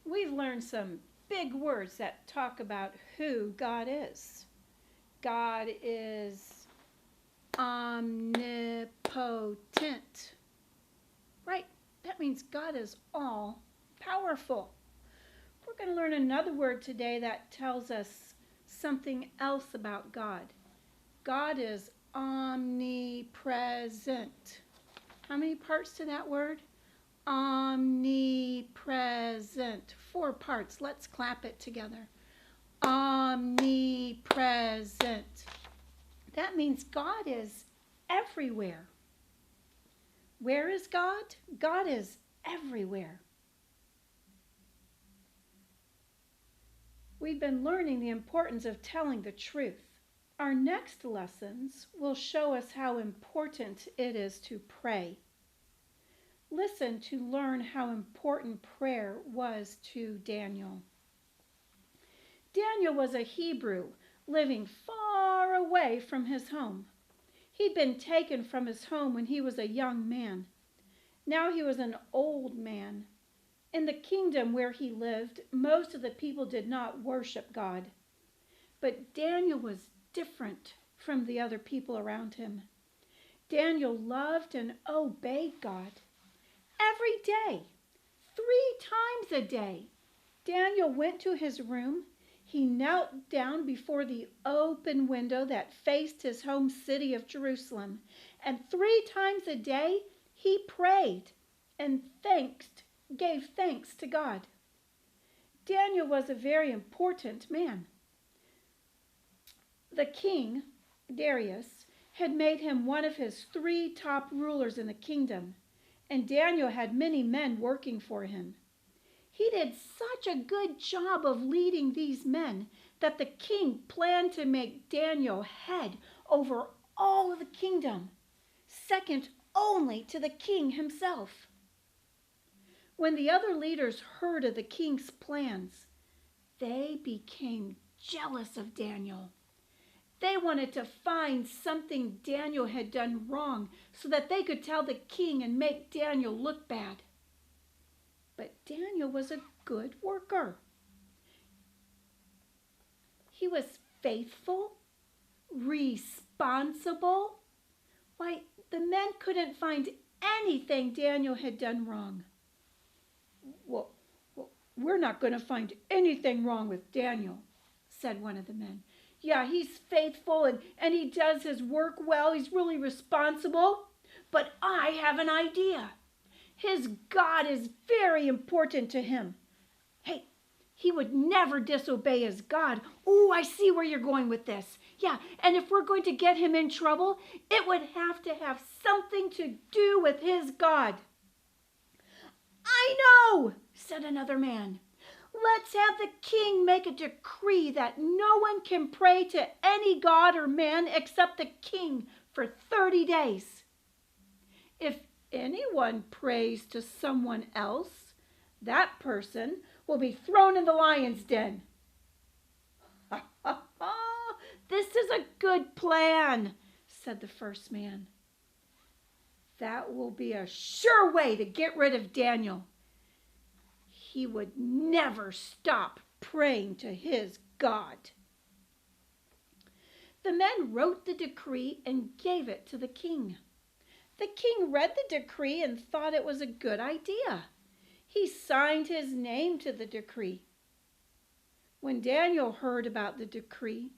We've learned some big words that talk about who God is. God is omnipotent. Right? That means God is all powerful. We're going to learn another word today that tells us something else about God. God is omnipresent. How many parts to that word? Omnipresent. 4 parts. Let's clap it together. Omnipresent. That means God is everywhere. Where is God? God is everywhere. We've been learning the importance of telling the truth. Our next lessons will show us how important it is to pray. Listen to learn how important prayer was to Daniel. Daniel was a Hebrew living far away from his home. He'd been taken from his home when he was a young man. Now he was an old man. In the kingdom where he lived, most of the people did not worship God. But Daniel was different from the other people around him. Daniel loved and obeyed God. Every day, 3 times a day, Daniel went to his room. He knelt down before the open window that faced his home city of Jerusalem. And 3 times a day, he prayed and gave thanks to God. Daniel was a very important man. The king, Darius, had made him one of his 3 top rulers in the kingdom, and Daniel had many men working for him. He did such a good job of leading these men that the king planned to make Daniel head over all of the kingdom, second only to the king himself. When the other leaders heard of the king's plans, they became jealous of Daniel. They wanted to find something Daniel had done wrong so that they could tell the king and make Daniel look bad. But Daniel was a good worker. He was faithful, responsible. Why, the men couldn't find anything Daniel had done wrong. Well, we're not going to find anything wrong with Daniel, said one of the men. Yeah, he's faithful and he does his work well. He's really responsible. But I have an idea. His God is very important to him. Hey, he would never disobey his God. Oh, I see where you're going with this. Yeah, and if we're going to get him in trouble, it would have to have something to do with his God. I know, said another man. Let's have the king make a decree that no one can pray to any god or man except the king for 30 days. If anyone prays to someone else, that person will be thrown in the lion's den. Ha ha ha! This is a good plan, said the first man. That will be a sure way to get rid of Daniel. He would never stop praying to his God. The men wrote the decree and gave it to the king. The king read the decree and thought it was a good idea. He signed his name to the decree. When Daniel heard about the decree,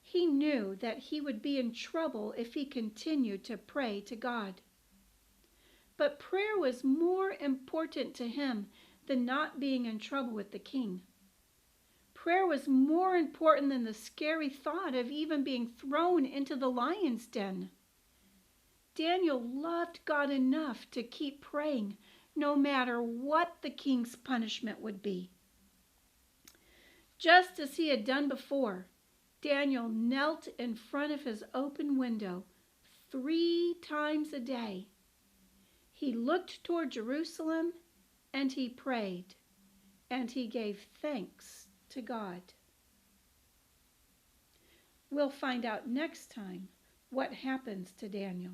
he knew that he would be in trouble if he continued to pray to God. But prayer was more important to him than not being in trouble with the king. Prayer was more important than the scary thought of even being thrown into the lion's den. Daniel loved God enough to keep praying no matter what the king's punishment would be. Just as he had done before, Daniel knelt in front of his open window 3 times a day. He looked toward Jerusalem and he prayed, and he gave thanks to God. We'll find out next time what happens to Daniel.